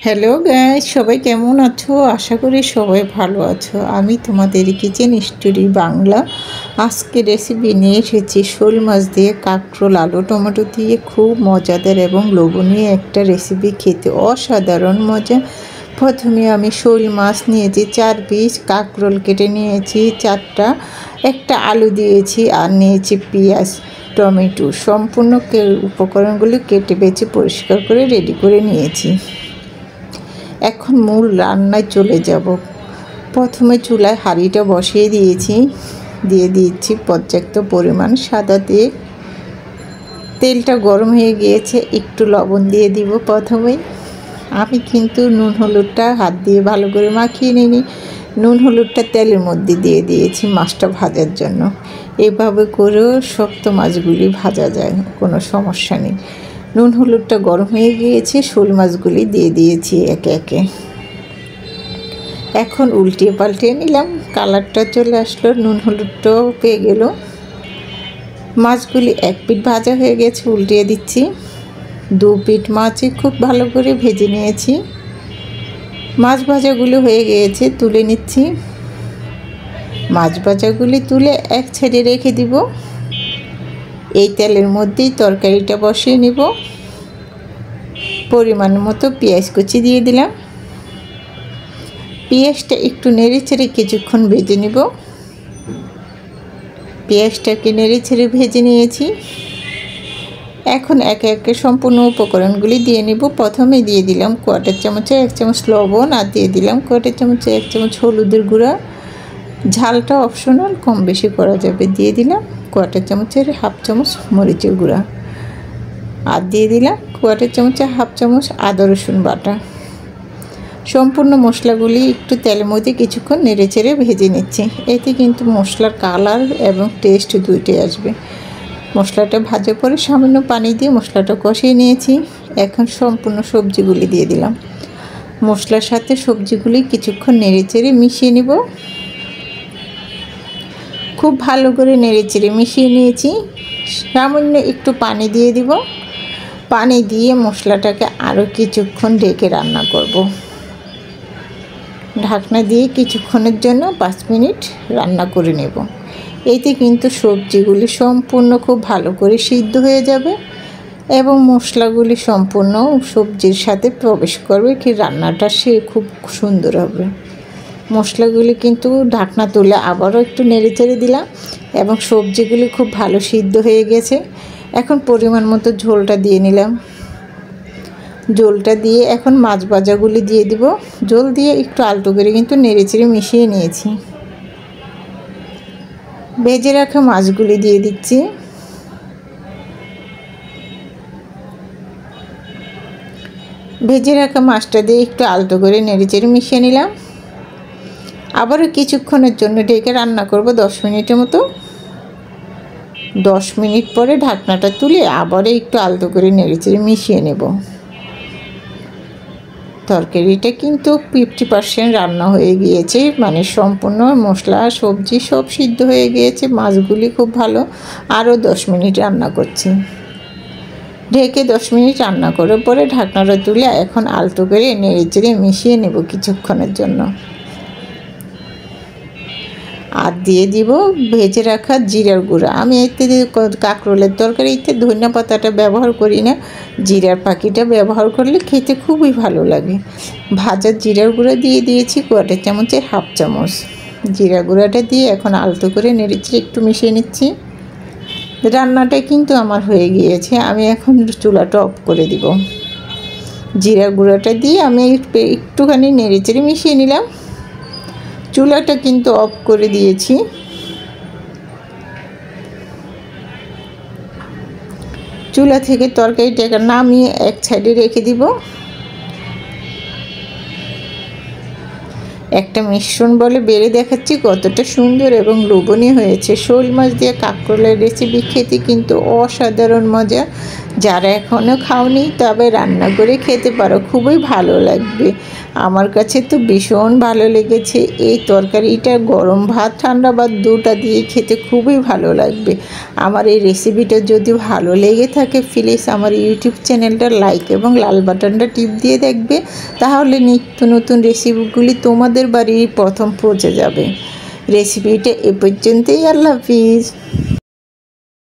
Hello guys, সবাই কেমন আছো? আশা করি সবাই ভালো আছো। আমি তোমাদের কিচেন স্টোরি বাংলা আজকে রেসিপি নিয়ে এসেছি শোল মাছ দিয়ে কাঁকরোল আলু টমেটো দিয়ে খুব মজাদার এবং লোভনীয় একটা রেসিপি, খেতে অসাধারণ মজা। প্রথমে আমি শোল মাছ নিয়েছি 4 পিস, কাঁকরোল কেটে নিয়েছি 4টা, একটা আলু দিয়েছি আর নিয়েছি পেঁয়াজ টমেটো। সম্পূর্ণ উপকরণগুলি কেটে বেছে পরিষ্কার করে রেডি করে নিয়েছি। এখন মূল রান্নায় চলে যাব। প্রথমে চুলায় হাঁড়িটা বসিয়ে দিয়েছি, দিয়ে দিচ্ছি পর্যাপ্ত পরিমাণ সাদা তেল। তেলটা গরম হয়ে গিয়েছে, একটু লবণ দিয়ে দিব। প্রথমেই আমি কিন্তু নুন হলুদটা হাত দিয়ে ভালো করে মাখিয়ে নিই। নুন হলুদটা তেলের মধ্যে দিয়ে দিয়েছি মাছটা ভাজার জন্য। এভাবে করেও শক্ত মাছগুলি ভাজা যায়, কোনো সমস্যা নেই। নুন হলুদটা গরম হয়ে গিয়েছে, শোল মাছগুলি দিয়ে দিয়েছি একে একে। এখন উল্টিয়ে পাল্টিয়ে নিলাম, কালারটা চলে আসলো, নুন হলুদটাও পেয়ে গেল। মাছগুলি এক পিঠ ভাজা হয়ে গেছে, উল্টিয়ে দিচ্ছি। 2 পিঠ মাছই খুব ভালো করে ভেজে নিয়েছি। মাছ ভাজাগুলো হয়ে গিয়েছে, তুলে নিচ্ছি। মাছ ভাজাগুলি তুলে এক সাইডে রেখে দিব। এই তেলের মধ্যেই তরকারিটা বসিয়ে নিব। পরিমাণ মতো পেঁয়াজ কুচি দিয়ে দিলাম। পেঁয়াজটা একটু নেড়ে ছেড়ে কিছুক্ষণ ভেজে নিব। পেঁয়াজটাকে নেড়ে ছেড়ে ভেজে নিয়েছি। এখন একে একে সম্পূর্ণ উপকরণগুলি দিয়ে নিব। প্রথমে দিয়ে দিলাম 1/4 চামচে 1 চামচ লবণ, আর দিয়ে দিলাম 1/4 চামচে 1 চামচ হলুদের গুঁড়া। ঝালটা অপশনাল, কম বেশি করা যাবে। দিয়ে দিলাম 1/4 চামচের 1/2 চামচ মরিচের গুঁড়া, আর দিয়ে দিলাম 1/4 চামচে 1/2 চামচ আদা রসুন বাটা। সম্পূর্ণ মশলাগুলি একটু তেলের মধ্যে কিছুক্ষণ নেড়ে চেড়ে ভেজে নিচ্ছি। এতে কিন্তু মশলার কালার এবং টেস্ট দুইটাই আসবে। মশলাটা ভাজার পরে সামান্য পানি দিয়ে মশলাটা কষিয়ে নিয়েছি। এখন সম্পূর্ণ সবজিগুলি দিয়ে দিলাম। মশলার সাথে সবজিগুলি কিছুক্ষণ নেড়ে চেড়ে মিশিয়ে নিব। খুব ভালো করে নেড়ে চেড়ে মিশিয়ে নিয়েছি। সামান্য একটু পানি দিয়ে দিব। পানি দিয়ে মশলাটাকে আরও কিছুক্ষণ ঢেকে রান্না করব। ঢাকনা দিয়ে কিছুক্ষণের জন্য 5 মিনিট রান্না করে নেব। এতে কিন্তু সবজিগুলি সম্পূর্ণ খুব ভালো করে সিদ্ধ হয়ে যাবে এবং মশলাগুলি সম্পূর্ণ সবজির সাথে প্রবেশ করবে, কি রান্নাটা সে খুব সুন্দর হবে। মশলাগুলি কিন্তু ঢাকনা তুলে আবারও একটু নেড়ে চেড়ে দিলাম এবং সবজিগুলি খুব ভালো সিদ্ধ হয়ে গেছে। এখন পরিমাণ মতো ঝোলটা দিয়ে নিলাম। ঝোলটা দিয়ে এখন মাছ ভাজাগুলি দিয়ে দিব। ঝোল দিয়ে একটু আলতো করে কিন্তু নেড়ে চেড়ে মিশিয়ে নিয়েছি। ভেজে রাখা মাছগুলি দিয়ে দিচ্ছি। ভেজে রাখা মাছটা দিয়ে একটু আলতো করে নেড়ে চেড়ে মিশিয়ে নিলাম। আবারও কিছুক্ষণের জন্য ঢেকে রান্না করব 10 মিনিটের মতো। 10 মিনিট পরে ঢাকনাটা তুলে আবারও একটু আলতো করে নেড়ে চেড়ে মিশিয়ে নেব। তরকারিটা কিন্তু 50% রান্না হয়ে গিয়েছে, মানে সম্পূর্ণ মশলা সবজি সব সিদ্ধ হয়ে গিয়েছে। মাছগুলি খুব ভালো। আরও 10 মিনিট রান্না করছি। ঢেকে 10 মিনিট রান্না করার পরে ঢাকনাটা তুলে এখন আলতো করে নেড়ে চেড়ে মিশিয়ে নেব কিছুক্ষণের জন্য। আর দিয়ে দিব ভেজে রাখা জিরার গুঁড়া। আমি এতে কাঁকরোলের তরকারিতে ধনিয়া পাতাটা ব্যবহার করি না, জিরার পাখিটা ব্যবহার করলে খেতে খুবই ভালো লাগে। ভাজা জিরার গুঁড়া দিয়ে দিয়েছি 1/4 চামচের 1/2 চামচ। জিরা গুঁড়াটা দিয়ে এখন আলতো করে নেড়েছি, একটু মিশিয়ে নিচ্ছি। রান্নাটা কিন্তু আমার হয়ে গিয়েছে। আমি এখন চুলাটা অফ করে দিব। জিরা গুঁড়াটা দিয়ে আমি একটুখানি নেড়ে চেড়ে মিশিয়ে নিলাম। চুলাটা কিন্তু অফ করে দিয়েছি। চুলা থেকে তরকারিটাকে নামিয়ে এক সাইডে রেখে দিব। একটা মিশ্রণ বলে বেড়ে দেখাচ্ছি কতটা সুন্দর এবং লোভনীয় হয়েছে। শোল মাছ দিয়ে কাঁকরোলের রেসিপি খেতে কিন্তু অসাধারণ মজা। যারা এখনও খাওনি তবে রান্না করে খেতে পারো, খুবই ভালো লাগবে। আমার কাছে তো ভীষণ ভালো লেগেছে। এই তরকারিটা গরম ভাত ঠান্ডা ভাত দুটা দিয়ে খেতে খুবই ভালো লাগবে। আমার এই রেসিপিটা যদি ভালো লেগে থাকে প্লিজ আমার ইউটিউব চ্যানেলটা লাইক এবং লাল বাটনটা টিপ দিয়ে দেখবে, তাহলে নিত্য নতুন রেসিপিগুলি তোমাদের বাড়ির প্রথম পৌঁছে যাবে। রেসিপিটা এ পর্যন্তই। আল্লাহ হাফিজ।